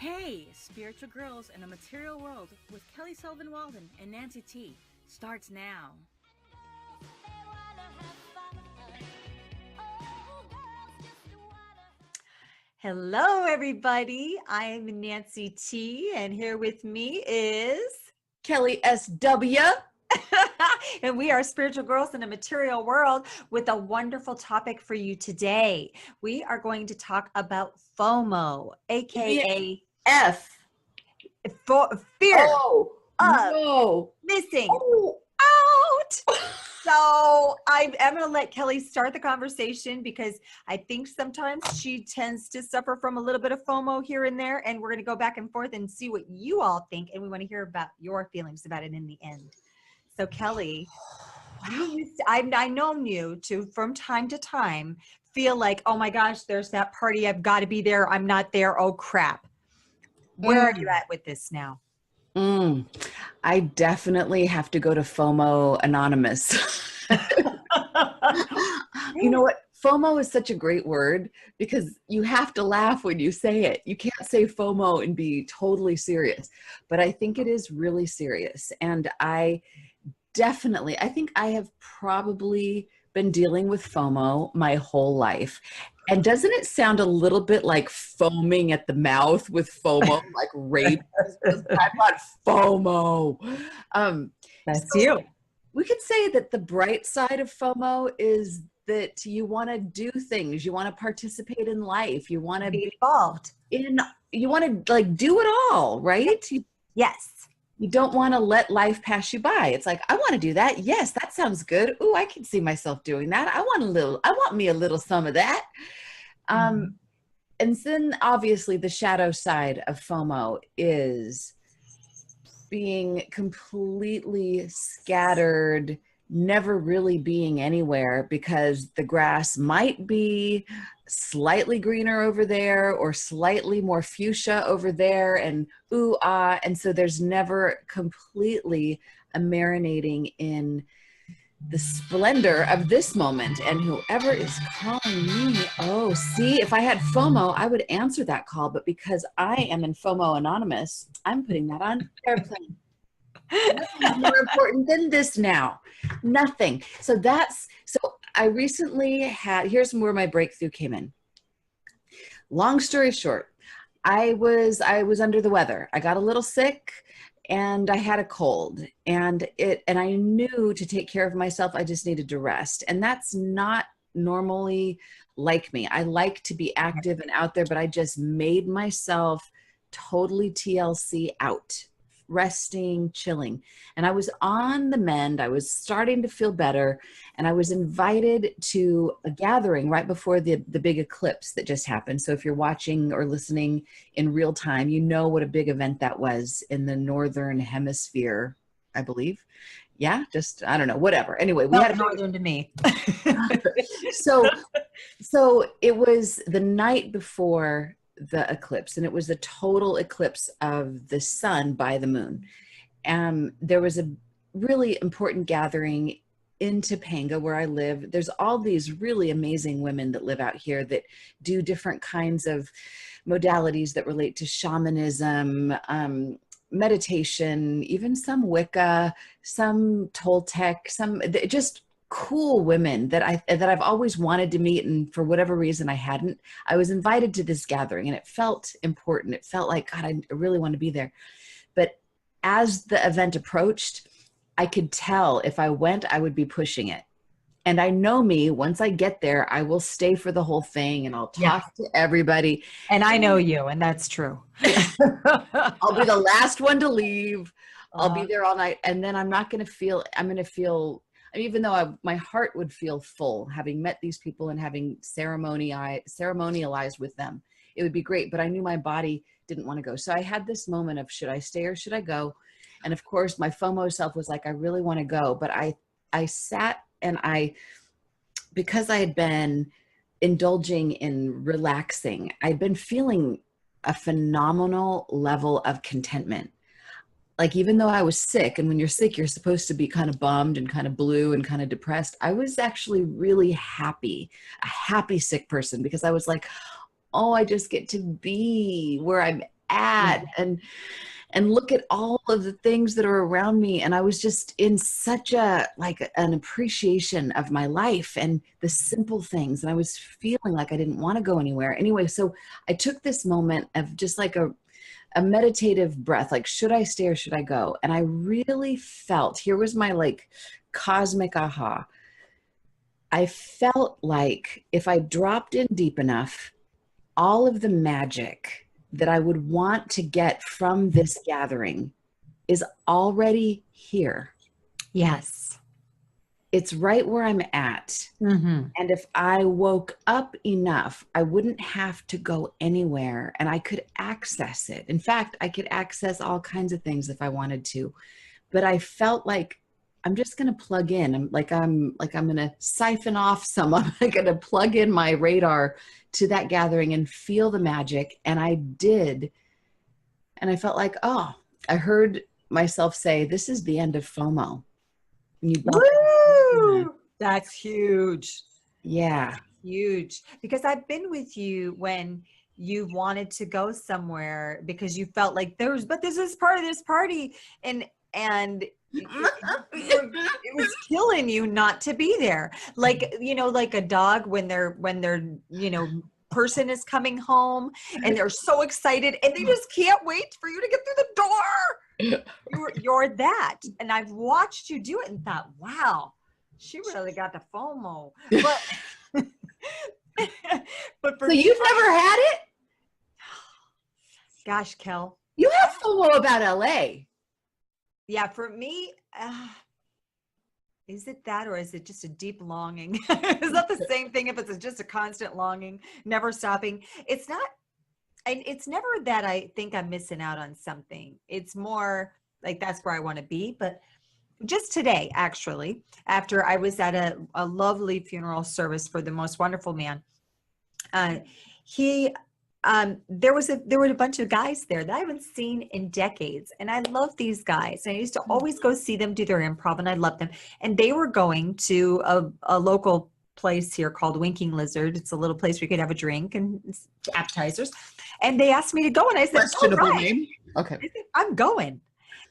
Hey, Spiritual Girls in a Material World with Kelly Sullivan Walden and Nancy T starts now. Hello, everybody. I'm Nancy T, and here with me is Kelly S.W. and we are Spiritual Girls in a Material World with a wonderful topic for you today. We are going to talk about FOMO, aka F. Fear Oh, of no. missing Oh. out. So I'm going to let Kelly start the conversation because I think sometimes she tends to suffer from a little bit of FOMO here and there, and we're going to go back and forth and see what you all think, and we want to hear about your feelings about it in the end. So Kelly, I've known you to, from time to time, feel like, oh my gosh, there's that party. I've got to be there. I'm not there. Oh crap. Where are you at with this now? I definitely have to go to FOMO Anonymous. You know what? FOMO is such a great word because you have to laugh when you say it. You can't say FOMO and be totally serious, but I think it is really serious. And I think I have probably been dealing with FOMO my whole life. And doesn't it sound a little bit like foaming at the mouth with FOMO, like rape? I got FOMO. That's So you. we could say that the bright side of FOMO is that you want to do things, you want to participate in life, you want to Be involved. you want to like do it all, right? Yes. You don't want to let life pass you by. It's like, I want to do that. Yes, that sounds good. Ooh, I can see myself doing that. I want me a little some of that. And then obviously the shadow side of FOMO is being completely scattered, never really being anywhere because the grass might be slightly greener over there or slightly more fuchsia over there and ooh, ah. And so there's never completely a marinating in the splendor of this moment. And whoever is calling me, oh, see, if I had FOMO, I would answer that call. But because I am in FOMO Anonymous, I'm putting that on airplane. Nothing's more important than this now. Nothing. So I recently here's where my breakthrough came in. Long story short, I was under the weather. I got a little sick and I had a cold and I knew to take care of myself, I just needed to rest. And that's not normally like me. I like to be active and out there, but I just made myself totally TLC out, resting, chilling. And I was on the mend. I was starting to feel better. And I was invited to a gathering right before the big eclipse that just happened. So if you're watching or listening in real time, you know what a big event that was in the Northern Hemisphere, I believe. Yeah, just, I don't know, whatever. Anyway, we had northern to me. So it was the night before the eclipse, and it was the total eclipse of the sun by the moon. There was a really important gathering in Topanga where I live. There's all these really amazing women that live out here that do different kinds of modalities that relate to shamanism, meditation, even some Wicca, some Toltec, some just cool women that I've always wanted to meet, and for whatever reason I hadn't. I was invited to this gathering and it felt important. It felt like, God, I really want to be there. But as the event approached, I could tell if I went, I would be pushing it. And I know me, once I get there, I will stay for the whole thing and I'll talk to everybody. And I know you, and that's true. I'll be the last one to leave. I'll be there all night. And then I'm going to feel, even though my heart would feel full, having met these people and having ceremonialized with them, it would be great. But I knew my body didn't want to go. So I had this moment of, should I stay or should I go? And of course, my FOMO self was like, I really want to go. But I sat and because I had been indulging in relaxing, I'd been feeling a phenomenal level of contentment. Like, even though I was sick, and when you're sick, you're supposed to be kind of bummed and kind of blue and kind of depressed, I was actually really happy, a happy sick person, because I was like, oh, I just get to be where I'm at and look at all of the things that are around me. And I was just in such a, like an appreciation of my life and the simple things. And I was feeling like I didn't want to go anywhere. Anyway, so I took this moment of just like a meditative breath, like, should I stay or should I go? And I really felt, here was my like cosmic aha. I felt like if I dropped in deep enough, all of the magic that I would want to get from this gathering is already here. Yes. It's right where I'm at. Mm-hmm. And if I woke up enough, I wouldn't have to go anywhere and I could access it. In fact, I could access all kinds of things if I wanted to. But I felt like I'm just going to plug in. I'm going to siphon off some. I'm going to plug in my radar to that gathering and feel the magic. And I did. And I felt like, oh, I heard myself say, this is the end of FOMO. Woo! That's huge. Yeah. Huge. Because I've been with you when you wanted to go somewhere because you felt like but there's this party and it was killing you not to be there. Like, like a dog when their person is coming home and they're so excited and they just can't wait for you to get through the door. You're that. And I've watched you do it and thought, wow, she really got the FOMO. But so you've never had it? Gosh, Kel. You have FOMO about LA. Yeah, for me, is it that or is it just a deep longing? Is that the same thing if it's just a constant longing, never stopping? It's not, and it's never that I think I'm missing out on something. It's more like that's where I want to be. But just today, actually, after I was at a lovely funeral service for the most wonderful man, there were a bunch of guys there that I haven't seen in decades. And I love these guys. And I used to always go see them do their improv and I loved them. And they were going to a local place here called Winking Lizard. It's a little place where you could have a drink and appetizers. And they asked me to go. And I said, questionable name. Okay. I said, I'm going.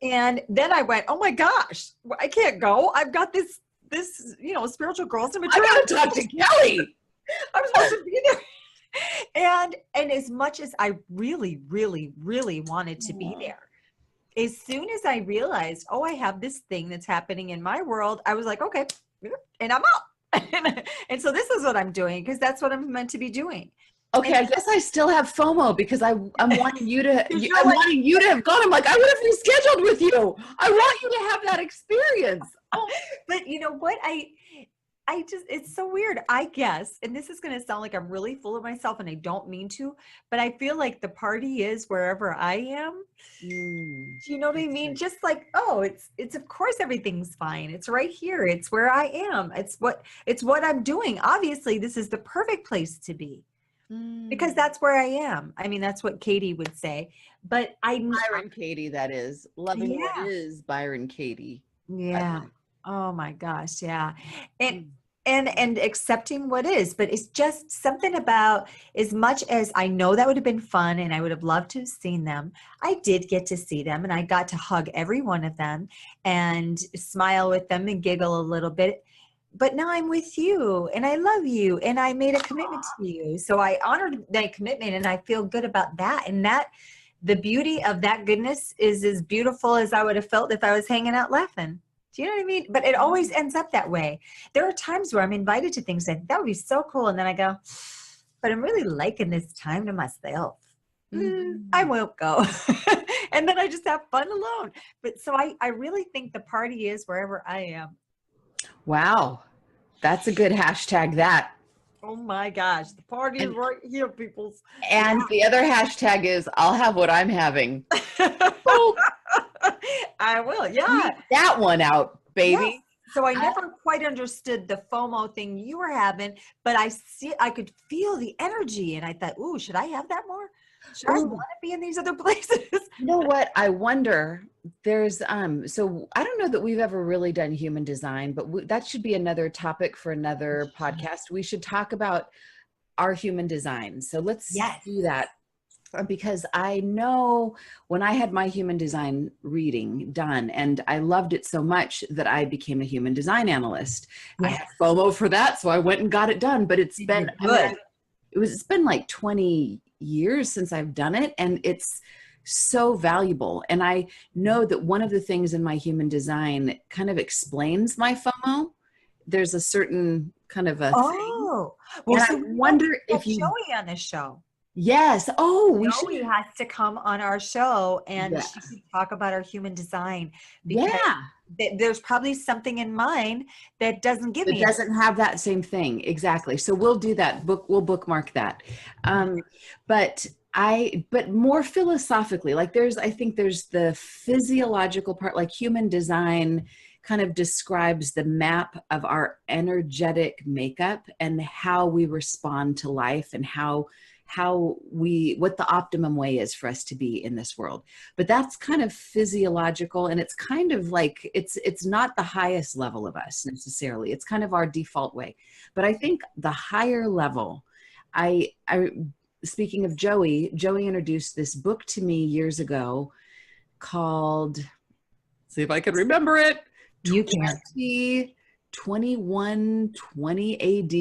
And then I went, oh my gosh, I can't go. I've got this, spiritual girls. I got to talk to Kelly. I'm supposed to be there. And as much as I really, really, really wanted to be there, as soon as I realized, I have this thing that's happening in my world, I was like, okay, and I'm out. And so this is what I'm doing because that's what I'm meant to be doing. Okay, I guess I still have FOMO because I'm wanting you to. Wanting you to have gone. I'm like, I would have rescheduled with you. I want you to have that experience. Oh. But you know what? It's so weird, I guess, and this is going to sound like I'm really full of myself and I don't mean to, but I feel like the party is wherever I am. Do you know what I mean? Just like, it's of course everything's fine. It's right here. It's where I am. It's what I'm doing. Obviously, this is the perfect place to be because that's where I am. I mean, that's what Katie would say, but Byron Katie, that is. Loving what is Byron Katie. Yeah. Oh my gosh. Yeah. And accepting what is, but it's just something about, as much as I know that would have been fun and I would have loved to have seen them, I did get to see them and I got to hug every one of them and smile with them and giggle a little bit. But now I'm with you and I love you and I made a commitment to you. So I honored that commitment and I feel good about that. And that the beauty of that goodness is as beautiful as I would have felt if I was hanging out laughing. Do you know what I mean? But it always ends up that way. There are times where I'm invited to things like that would be so cool. And then I go, but I'm really liking this time to myself. I won't go. And then I just have fun alone. But so I really think the party is wherever I am. Wow. That's a good hashtag that. Oh my gosh. The party is right here, peoples. And the other hashtag is I'll have what I'm having. Oh. I will. Yeah. Keep that one out, baby. Yes. So I never quite understood the FOMO thing you were having, but I could feel the energy and I thought, ooh, should I have that more? Should I want to be in these other places? You know what? I wonder, there's, so I don't know that we've ever really done human design, but that should be another topic for another podcast. We should talk about our human design. So let's do that. because I know when I had my human design reading done, and I loved it so much that I became a human design analyst. I had FOMO for that, so I went and got it done. But it's been good. It's been like 20 years since I've done it, and it's so valuable. And I know that one of the things in my human design kind of explains my FOMO. There's a certain kind of a thing. Well, and so I wonder if you Joey on this show. Yes. Oh, we Joey should. has to come on our show, and Yeah. she can talk about our human design, because there's probably something in mine that doesn't give me. It doesn't have that same thing. Exactly. So we'll do that. We'll bookmark that. But more philosophically, like I think there's the physiological part, like human design kind of describes the map of our energetic makeup and how we respond to life and what the optimum way is for us to be in this world. But that's kind of physiological, and it's kind of like it's not the highest level of us necessarily. It's kind of our default way. But I think the higher level, I speaking of Joey introduced this book to me years ago called, see if I can remember it. You can. 2120 AD.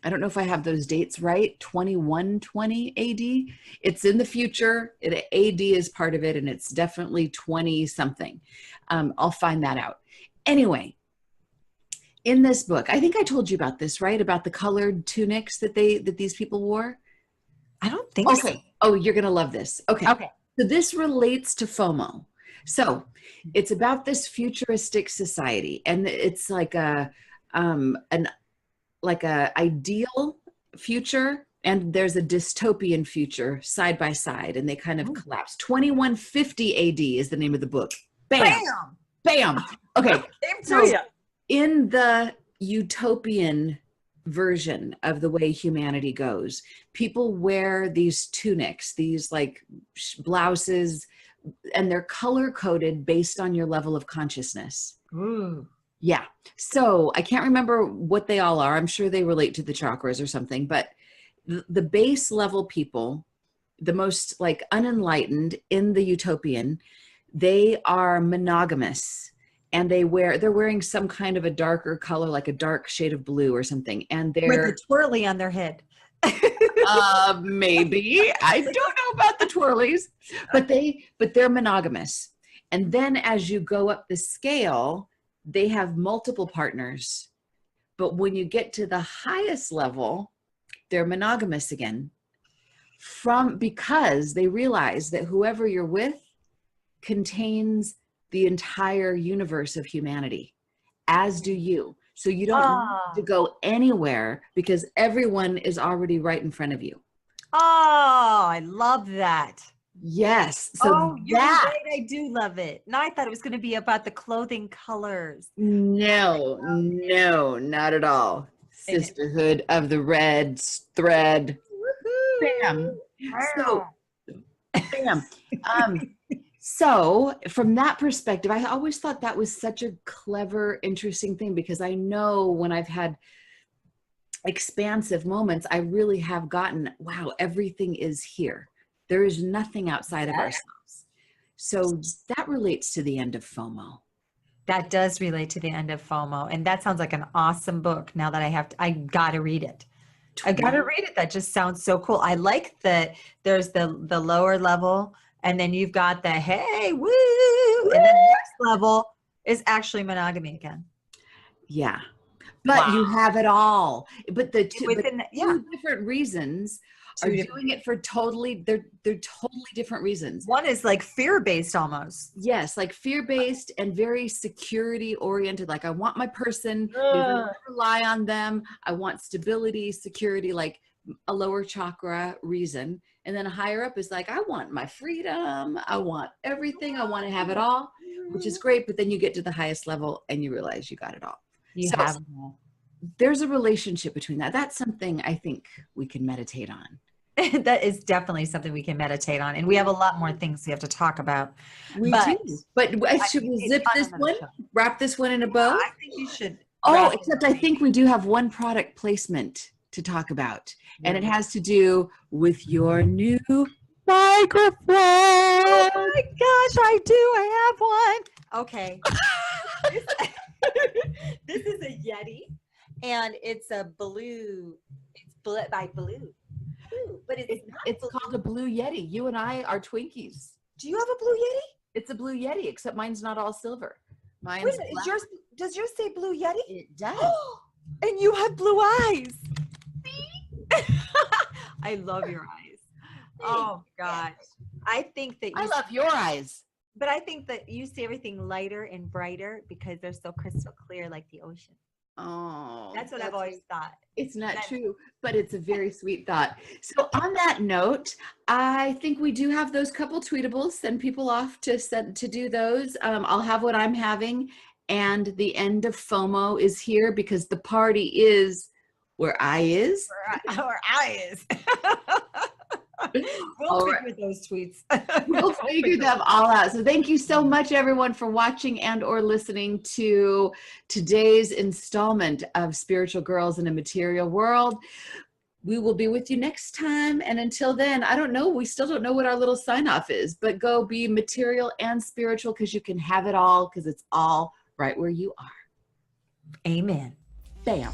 I don't know if I have those dates right. 2120 AD. It's in the future. AD is part of it, and it's definitely 20 something. I'll find that out. Anyway, in this book, I think I told you about this, right? About the colored tunics that these people wore. I don't think so. Oh, you're gonna love this. Okay. So this relates to FOMO. So it's about this futuristic society, and it's like an ideal future, and there's a dystopian future side by side, and they kind of collapse. 2150 AD is the name of the book. Bam! Bam! Okay. So in the utopian version of the way humanity goes, people wear these tunics, these like blouses, and they're color coded based on your level of consciousness. Ooh. Yeah. So I can't remember what they all are. I'm sure they relate to the chakras or something, but the base level people, the most like unenlightened in the utopian, they are monogamous, and they're wearing some kind of a darker color, like a dark shade of blue or something. And they're with the twirly on their head. Maybe. I don't know about the twirlies, but they're monogamous. And then as you go up the scale, they have multiple partners. But when you get to the highest level, they're monogamous again. Because they realize that whoever you're with contains the entire universe of humanity, as do you. So you don't need to go anywhere because everyone is already right in front of you. Oh, I love that. Yes. So you're right. I do love it. And I thought it was going to be about the clothing colors. No, not at all. Sisterhood of the Red Thread. Bam. So, bam. So from that perspective, I always thought that was such a clever, interesting thing, because I know when I've had expansive moments, I really have gotten, wow, everything is here. There is nothing outside of ourselves. So that relates to the end of FOMO. That does relate to the end of FOMO. And that sounds like an awesome book. Now that I got to read it. I got to read it. That just sounds so cool. I like that there's the lower level, and then you've got the hey, woo, and then the next level is actually monogamy again. Yeah. But you have it all. But the two different reasons are doing it for they're totally different reasons. One is like fear-based almost. Yes, like fear-based and very security-oriented. Like I want my person, I rely on them. I want stability, security, like a lower chakra reason. And then a higher up is like, I want my freedom. I want everything. I want to have it all, which is great. But then you get to the highest level and you realize you got it all. There's a relationship between that. That's something I think we can meditate on. That is definitely something we can meditate on. And we have a lot more things we have to talk about. We do. But should we zip this one? Wrap this one in a bow? I think you should. Except I think we do have one product placement to talk about. And it has to do with your new microphone. Oh my gosh, I do. I have one. Okay. This is a Yeti, and it's a blue. It's by blue. But It's called a blue Yeti. You and I are Twinkies. Do you have a blue Yeti? It's a blue Yeti, except mine's not all silver. Mine's Wait a minute, black. does yours say blue Yeti? It does. And you have blue eyes. I love your eyes. Oh gosh. I think that I love your eyes. but I think that you see everything lighter and brighter because they're so crystal clear like the ocean. Oh, That's what I've always thought. It's not true, but it's a very sweet thought. So on that note, I think we do have those couple tweetables. Send people off to do those. I'll have what I'm having, and the end of FOMO is here because the party is where I is. Where I is. We'll figure those tweets. We'll figure them all out. So thank you so much, everyone, for watching and or listening to today's installment of Spiritual Girls in a Material World. We will be with you next time. And until then, I don't know. We still don't know what our little sign off is, but go be material and spiritual because you can have it all because it's all right where you are. Amen. Bam.